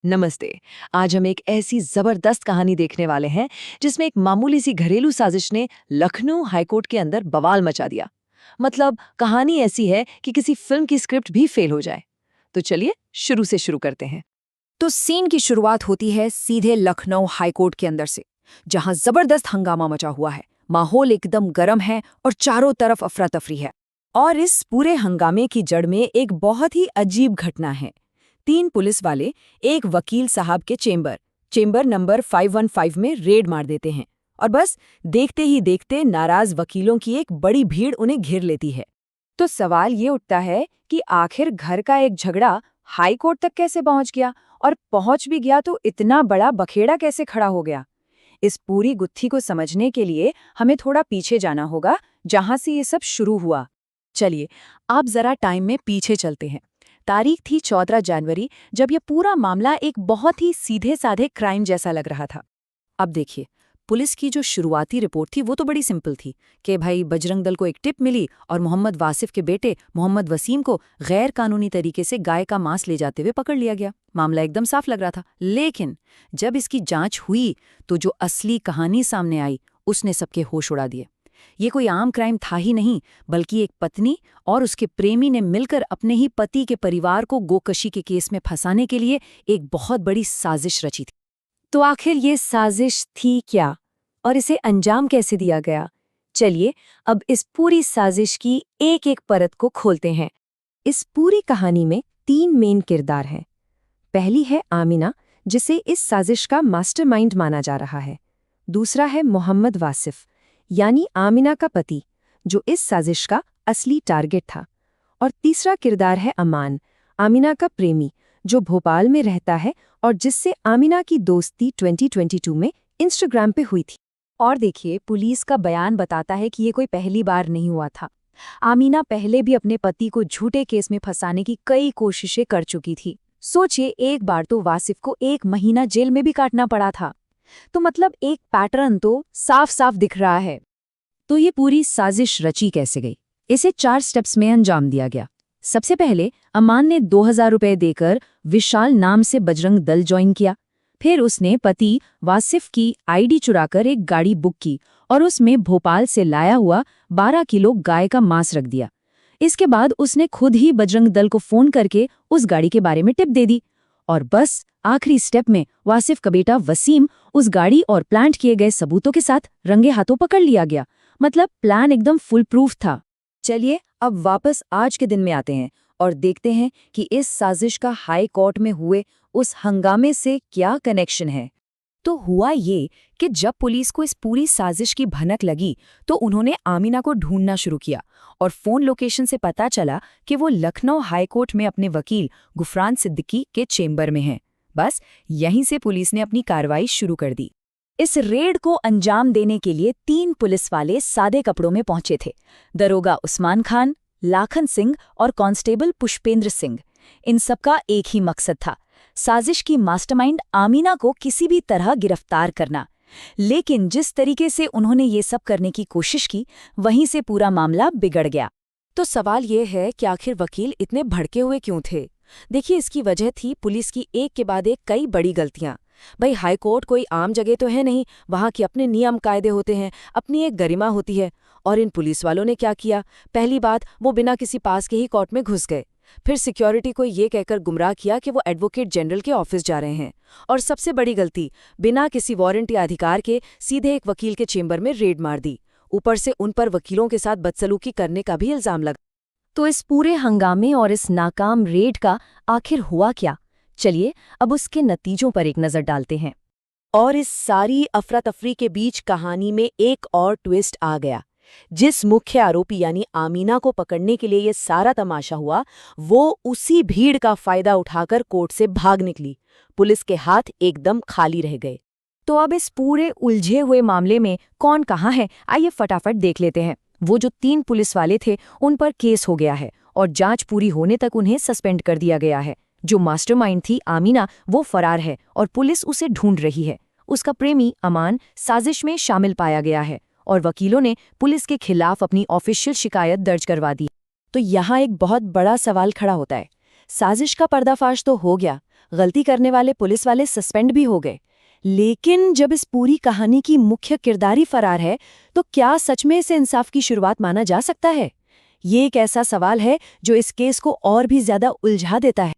नमस्ते। आज हम एक ऐसी जबरदस्त कहानी देखने वाले हैं जिसमें एक मामूली सी घरेलू साजिश ने लखनऊ हाईकोर्ट के अंदर बवाल मचा दिया। मतलब कहानी ऐसी है कि किसी फिल्म की स्क्रिप्ट भी फेल हो जाए। तो चलिए शुरू से शुरू करते हैं। तो सीन की शुरुआत होती है सीधे लखनऊ हाईकोर्ट के अंदर से, जहां जबरदस्त हंगामा मचा हुआ है। माहौल एकदम गर्म है और चारों तरफ अफरा तफरी है। और इस पूरे हंगामे की जड़ में एक बहुत ही अजीब घटना है। 3 पुलिस वाले एक वकील साहब के चेंबर नंबर 515 में रेड मार देते हैं। और बस देखते ही देखते नाराज वकीलों की एक बड़ी भीड़ उन्हें घेर लेती है। तो सवाल ये उठता है कि आखिर घर का एक झगड़ा हाई कोर्ट तक कैसे पहुंच गया, और पहुंच भी गया तो इतना बड़ा बखेड़ा कैसे खड़ा हो गया। इस पूरी गुत्थी को समझने के लिए हमें थोड़ा पीछे जाना होगा, जहां से ये सब शुरू हुआ। चलिए आप जरा टाइम में पीछे चलते हैं। तारीख थी 14 जनवरी, जब यह पूरा मामला एक बहुत ही सीधे साधे क्राइम जैसा लग रहा था। अब देखिए, पुलिस की जो शुरुआती रिपोर्ट थी वो तो बड़ी सिंपल थी कि भाई बजरंग दल को एक टिप मिली और मोहम्मद वासिफ के बेटे मोहम्मद वसीम को गैर कानूनी तरीके से गाय का मांस ले जाते हुए पकड़ लिया गया। मामला एकदम साफ लग रहा था। लेकिन जब इसकी जांच हुई तो जो असली कहानी सामने आई उसने सबके होश उड़ा दिए। ये कोई आम क्राइम था ही नहीं, बल्कि एक पत्नी और उसके प्रेमी ने मिलकर अपने ही पति के परिवार को गोकशी के केस में फंसाने के लिए एक बहुत बड़ी साजिश रची थी। तो आखिर ये साजिश थी क्या, और इसे अंजाम कैसे दिया गया? चलिए अब इस पूरी साजिश की एक एक परत को खोलते हैं। इस पूरी कहानी में 3 मेन किरदार हैं। पहली है आमिना, जिसे इस साजिश का मास्टरमाइंड माना जा रहा है। दूसरा है मोहम्मद वासिफ, यानी आमिना का पति, जो इस साजिश का असली टारगेट था। और तीसरा किरदार है अमान, आमिना का प्रेमी, जो भोपाल में रहता है और जिससे आमिना की दोस्ती 2022 में इंस्टाग्राम पे हुई थी। और देखिए, पुलिस का बयान बताता है कि ये कोई पहली बार नहीं हुआ था। आमिना पहले भी अपने पति को झूठे केस में फंसाने की कई कोशिशें कर चुकी थी। सोचिए, एक बार तो वासिफ को 1 महीना जेल में भी काटना पड़ा था। तो मतलब एक पैटर्न तो साफ साफ दिख रहा है। तो ये पूरी साजिश रची कैसे गई? इसे 4 स्टेप्स में अंजाम दिया गया। सबसे पहले अमान ने 2000 रुपए देकर विशाल नाम से बजरंग दल ज्वाइन किया। फिर उसने पति वासिफ की आईडी चुराकर एक गाड़ी बुक की और उसमें भोपाल से लाया हुआ 12 किलो गाय का मांस रख दिया। इसके बाद उसने खुद ही बजरंग दल को फोन करके उस गाड़ी के बारे में टिप दे दी। और बस आखिरी स्टेप में वासिफ का बेटा वसीम उस गाड़ी और प्लांट किए गए सबूतों के साथ रंगे हाथों पकड़ लिया गया। मतलब प्लान एकदम फुल प्रूफ था। चलिए अब वापस आज के दिन में आते हैं और देखते हैं कि इस साजिश का हाई कोर्ट में हुए उस हंगामे से क्या कनेक्शन है। तो हुआ ये कि जब पुलिस को इस पूरी साजिश की भनक लगी तो उन्होंने आमिना को ढूंढना शुरू किया और फोन लोकेशन से पता चला कि वो लखनऊ हाईकोर्ट में अपने वकील गुफरान सिद्दीकी के चेंबर में हैं। बस यहीं से पुलिस ने अपनी कार्रवाई शुरू कर दी। इस रेड को अंजाम देने के लिए 3 पुलिस वाले सादे कपड़ों में पहुंचे थे। दरोगा उस्मान खान, लाखन सिंह और कांस्टेबल पुष्पेंद्र सिंह। इन सबका एक ही मकसद था, साजिश की मास्टरमाइंड आमिना को किसी भी तरह गिरफ्तार करना। लेकिन जिस तरीके से उन्होंने ये सब करने की कोशिश की, वहीं से पूरा मामला बिगड़ गया। तो सवाल ये है कि आखिर वकील इतने भड़के हुए क्यों थे? देखिए, इसकी वजह थी पुलिस की एक के बाद एक कई बड़ी गलतियां। भाई, हाईकोर्ट कोई आम जगह तो है नहीं, वहां के अपने नियम कायदे होते हैं, अपनी एक गरिमा होती है। और इन पुलिस वालों ने क्या किया? पहली बात, वो बिना किसी पास के ही कोर्ट में घुस गए। फिर सिक्योरिटी को ये कहकर गुमराह किया कि वो एडवोकेट जनरल के ऑफिस जा रहे हैं। और सबसे बड़ी गलती, बिना किसी वारंट या अधिकार के सीधे एक वकील के चेंबर में रेड मार दी। ऊपर से उन पर वकीलों के साथ बदसलूकी करने का भी इल्जाम लगा। तो इस पूरे हंगामे और इस नाकाम रेड का आखिर हुआ क्या? चलिए अब उसके नतीजों पर एक नजर डालते हैं। और इस सारी अफरा तफरी के बीच कहानी में एक और ट्विस्ट आ गया। जिस मुख्य आरोपी यानी आमिना को पकड़ने के लिए ये सारा तमाशा हुआ, वो उसी भीड़ का फायदा उठाकर कोर्ट से भाग निकली। पुलिस के हाथ एकदम खाली रह गए। तो अब इस पूरे उलझे हुए मामले में कौन कहाँ है, आइए फटाफट देख लेते हैं। वो जो 3 पुलिस वाले थे उन पर केस हो गया है और जांच पूरी होने तक उन्हें सस्पेंड कर दिया गया है। जो मास्टरमाइंड थी आमिना, वो फरार है और पुलिस उसे ढूंढ रही है। उसका प्रेमी अमान साजिश में शामिल पाया गया है और वकीलों ने पुलिस के खिलाफ अपनी ऑफिशियल शिकायत दर्ज करवा दी। तो यहाँ एक बहुत बड़ा सवाल खड़ा होता है। साजिश का पर्दाफाश तो हो गया, गलती करने वाले पुलिस वाले सस्पेंड भी हो गए। लेकिन जब इस पूरी कहानी की मुख्य किरदारी फरार है, तो क्या सच में इसे इंसाफ की शुरुआत माना जा सकता है? ये एक ऐसा सवाल है जो इस केस को और भी ज्यादा उलझा देता है।